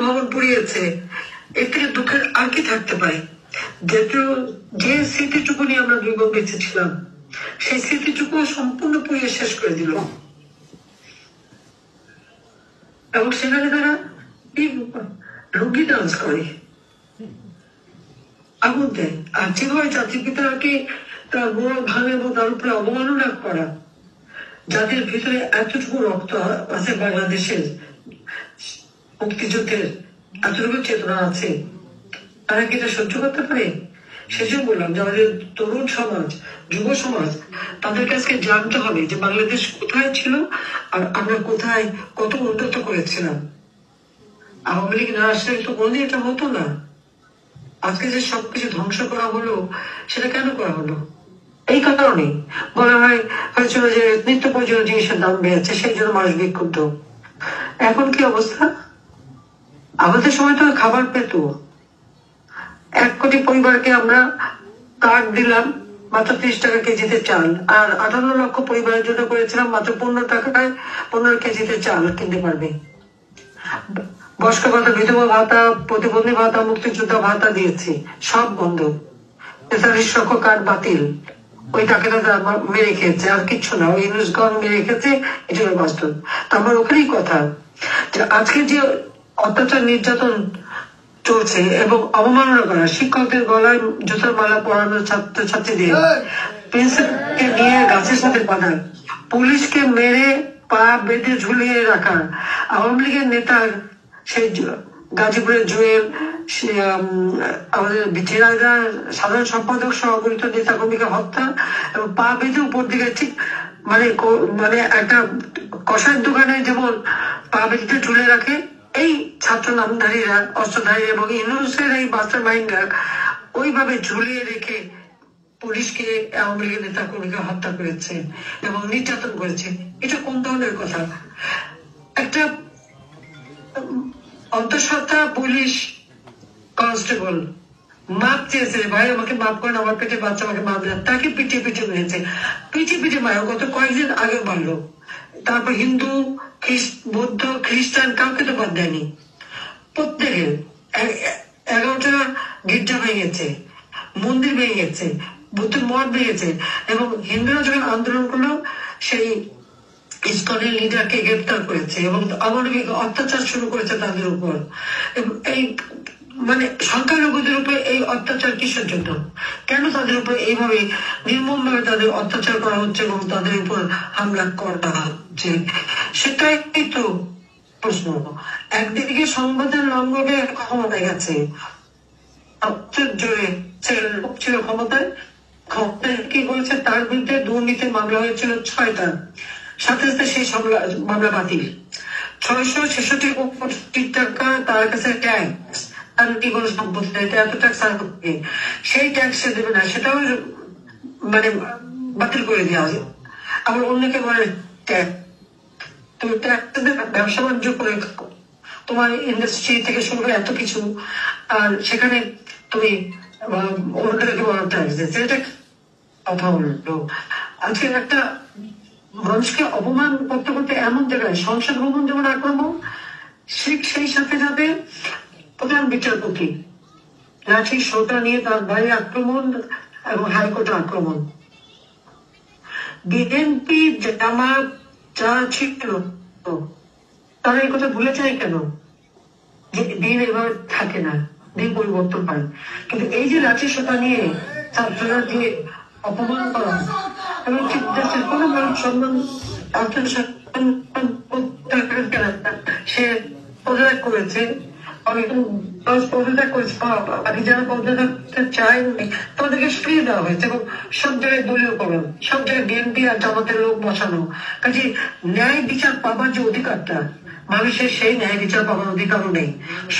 ভবন পুড়িয়েছে, এর থেকে দুঃখের আর কি থাকতে পারে? যে স্মৃতিটুকু নিয়ে আমরা 2 বোন বেঁচে ছিলাম, সেই স্মৃতিটুকু সম্পূর্ণ পুড়িয়ে শেষ করে দিল। এবং সেখানে তারা রুগী ডান্স করে, আগুন দেয়, আর যেভাবে জাতির পিতাকে তার গোড় ভাঙে এবং তার উপরে অবমাননা করা, যাদের ভিতরে এতটুকু রক্ত আছে, বাংলাদেশের মুক্তিযুদ্ধের এতটুকু চেতনা আছে, তারা কি এটা সহ্য করতে পারে? সেজন্য বললাম যে আমাদের তরুণ সমাজ, যুব সমাজ, তাদের কাছে জানতে হবে যে বাংলাদেশ কোথায় ছিল আর আমরা কোথায় কত উন্নত করেছিলাম। আওয়ামী লীগ না আসলে তো কোনদিন এটা হতো না। আজকে যে সবকিছু ধ্বংস করা হলো, সেটা কেন করা হলো? এই কারণে বলা হয়েছিল যে নিত্য প্রয়োজনীয় জিনিসের দাম বেড়েছে, সেই জন্য মানুষ বিক্ষুব্ধ। এখন কি অবস্থা? আমাদের সময় তো খাবার পেত। 1 কোটি পরিবারকে আমরা কার্ড দিলাম, মাত্র 30 টাকা কেজিতে চাল, আর 58 লক্ষ পরিবারের জন্য করেছিলাম মাত্র 15 টাকায় 15 কেজিতে চাল কিনতে পারবে। বয়স্ক ভাতা, বিধবা ভাতা, প্রতিবন্ধী ভাতা, মুক্তিযোদ্ধা ভাতা দিয়েছি, সব বন্ধ। 43 লক্ষ কার্ড বাতিল। ওই টাকাটা মেরে খেয়েছে, আর কিচ্ছু না। ওই ইউনুসগণ মেরে খেয়েছে, এটা বাস্তব। আমার ওখানেই কথা যে আজকে যে অত্যাচার নির্যাতন চলছে এবং অবমাননা করা, শিক্ষকদের গলায় জুতোর মালা পরানো, ছাত্রছাত্রীদের প্রিন্সিপালকে নিয়ে গাছের সাথে বাঁধা, পুলিশকে মেরে পা বেঁধে ঝুলিয়ে রাখা, আওয়ামী লীগের নেতার সেই গাজীপুরের জুয়েল, আমাদের জেলারা সাধারণ সম্পাদক সহ অগণিত নেতা কর্মীকে হত্যা এবং পা বেঁধে উপর দিকে, ঠিক মানে একটা কষার দোকানে যেমন পা বেঁধে ঝুলে রাখে, এই ছাত্র নামধারীরা, অস্ত্রধারী এবং ইউনুসের এই মাস্টার মাইন্ডরা ওইভাবে ঝুলিয়ে রেখে পুলিশকে, আওয়ামী লীগের নেতা কর্মীকে হত্যা করেছে এবং নির্যাতন করেছে। এটা কোন ধরনের কথা? একটা অন্তঃসত্ত্বা পুলিশ কনস্টেবল মাপ চেয়েছে, ভাই আমাকে মাপ করেন, আমার পেটে বাচ্চা, আমাকে মাপ দেন। তাকে পিটিয়ে পিটিয়ে মেরেছে, পিটিয়ে পিটিয়ে মারো। গত কয়েকদিন আগে মারলো। তারপর হিন্দু, বৌদ্ধ, খ্রিস্টান কাউকে তো বাদ দেয়নি। প্রত্যেকের 11টা গির্জা ভেঙেছে, মন্দির ভেঙেছে, বুদ্ধের মঠ ভেঙেছে। এবং হিন্দুরা যখন আন্দোলন করলো, সেই ইসকনের লিডারকে গ্রেপ্তার করেছে এবং অমানবিক অত্যাচার শুরু করেছে তাদের উপর। এই মানে সংখ্যালঘুদের উপরে এই অত্যাচার কিসের জন্য? কেন তাদের উপরে এইভাবে নির্মম ভাবে তাদের অত্যাচার করা হচ্ছে এবং তাদের উপর হামলা করা হচ্ছে? সেটাই তো প্রশ্ন। একদিকে সংবাদের লঙ্ঘনে ক্ষমতায় গেছে, জোরে ছিল ক্ষমতায় কি করেছে, তার বিরুদ্ধে দুর্নীতির মামলা হয়েছিল 6টা, সাথে সাথে সেই মামলা বাতিল। 666 কোটি টাকা তার কাছে ট্যাক্স, আর কি কোনো সম্পত্তি নেই, এত ট্যাক্স আর করবে, সেই ট্যাক্স সে দেবে না, সেটাও মানে বাতিল করে দেওয়া হবে। আবার অন্যকে বলে তুমি ব্যবসা বাণিজ্য করে তোমার ইন্ডাস্ট্রি থেকে শুরু করে এত কিছু, আর সেখানে তুমি অন্যদেরকে বড় ট্যাক্স দিচ্ছে। এটা কথা বললো। আজকে একটা মানুষকে অপমান করতে করতে এমন জায়গায় সংসদ ভবন যেমন আক্রমণ, সেই সাথে সাথে প্রধান বিচারপতি লাঠি সোটা নিয়ে তার বাড়ি আক্রমণ এবং হাইকোর্টে আক্রমণ। বিএনপি জামাত যা ছিল তারা এই কথা ভুলে যায় কেন? যে দিন এবার থাকে না, দিন পরিবর্তন পায়। কিন্তু এই যে লাঠি সোটা নিয়ে ছাত্ররা দিয়ে অপমান করা এবং দেশের কোনো মানুষ সম্মান সে পদত্যাগ করেছে, পদত্যাগ করেছে, যারা পদত্যাগ চায়নি তাদেরকে ফিরিয়ে দেওয়া হয়েছে এবং সব জায়গায় দলীয়করণ, সব জায়গায় বিএনপি আর জামাতের লোক বসানো। কাজে ন্যায় বিচার পাবার যে অধিকারটা, মানুষের সেই ন্যায় বিচার পাওয়ার অধিকারও নেই।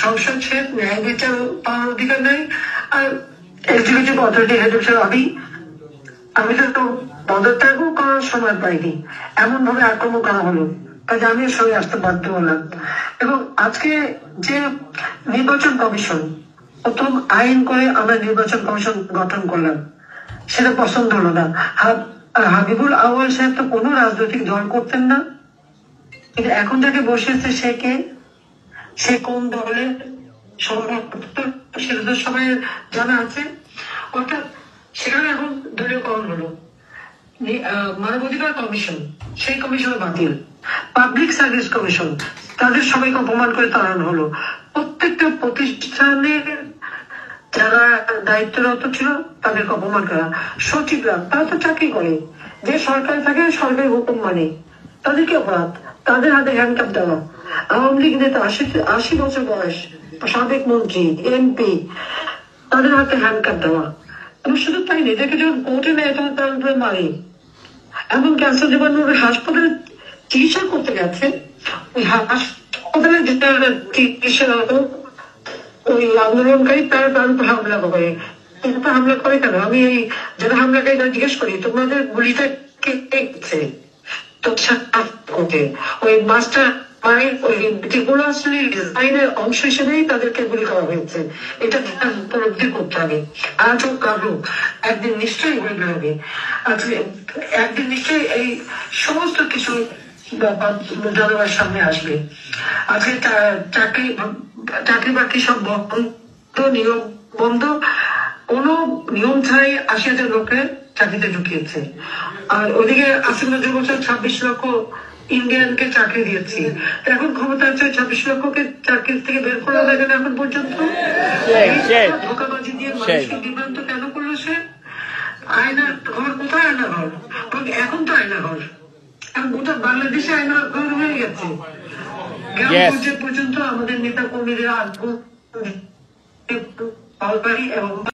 সংসদ সে ন্যায় বিচার পাওয়ার অধিকার নেই। আর এক্সিকিউটিভ অথরিটি হেড হিসেবে আমি তো পদত্যাগও করার সময় পাইনি, এমন ভাবে আক্রমণ করা হলো, কাজে আমিও সরে আসতে বাধ্য হলাম। এবং আজকে যে নির্বাচন কমিশন, প্রথম আইন করে আমরা নির্বাচন কমিশন গঠন করলাম, সেটা পছন্দ হলো না। হাবিবুল আউয়াল সাহেব তো কোনো রাজনৈতিক দল করতেন না, কিন্তু এখন যাকে বসেছে সে কে? সে কোন দলের সেটা তো সবাই জানা আছে। অর্থাৎ সেখানে এখন দলীয়করণ হলো। মানবাধিকার কমিশন, সেই কমিশনে বাতিল। পাবলিক সার্ভিস কমিশন, তাদের সবাইকে অপমান করে তাড়ানো হলো। প্রত্যেকটা প্রতিষ্ঠানের যারা দায়িত্বরত ছিল তাদেরকে অপমান করা। সচিবরা, তারা তো চাকরি করে, যে সরকার থাকে সরকারি হুকুম মানে, তাদেরকে অপরাধ, তাদের হাতে হ্যান্ডকাপ দেওয়া। আওয়ামী লীগ নেতা ৮০ বছর বয়স, সাবেক মন্ত্রী, এমপি, তাদের হাতে হ্যান্ডকাপ দেওয়া। এবং শুধু তাই নেই, এদেরকে যখন কোর্টে নেয় তখন তার উপরে মারে। এমন ক্যান্সার জীবাণু হাসপাতালে চিকিৎসা করতে গেছে, ওই হাসপাতালে যেটা চিকিৎসা ওই আন্দোলনকারী তারা তার উপর হামলা করে। হামলা করে কেন? আমি এই যারা হামলাকারী তারা জিজ্ঞেস করি, তোমাদের গুলিটা কে দেখছে? তো ওই মাস্টার মায়ের ওই ডিজাইনের অংশ হিসেবেই তাদেরকে গুলি করা হয়েছে। এটা উপলব্ধি করতে হবে। আজ হোক কারো একদিন নিশ্চয়ই হয়ে বেরোবে। আজকে একদিন নিশ্চয়ই এই সমস্ত কিছু জনগণের সামনে আসবে। আজকে চাকরি বাকরি সব বন্ধ, নিয়ম বন্ধ। কোন নিয়ম ছাড়াই ৮০,০০০ লোকে চাকরিতে ঢুকিয়েছে। আর ওদিকে আসন্ন ২ বছর ২৬ লক্ষ ইন্ডিয়ানকে চাকরি দিয়েছি। এখন ক্ষমতা আছে ২৬ লক্ষকে চাকরি থেকে বের করা যায় না এখন পর্যন্ত। ধোকাবাজি দিয়ে মানুষকে বিভ্রান্ত কেন করলো সে? আয়নার ঘর, কোথায় আয়না ঘর? এখন তো আয়না ঘর, এখন গোটা বাংলাদেশে আয়না ঘর হয়ে গেছে। গ্রাম পর্যায়ে পর্যন্ত আমাদের নেতা কর্মীদের আগ্রহ এবং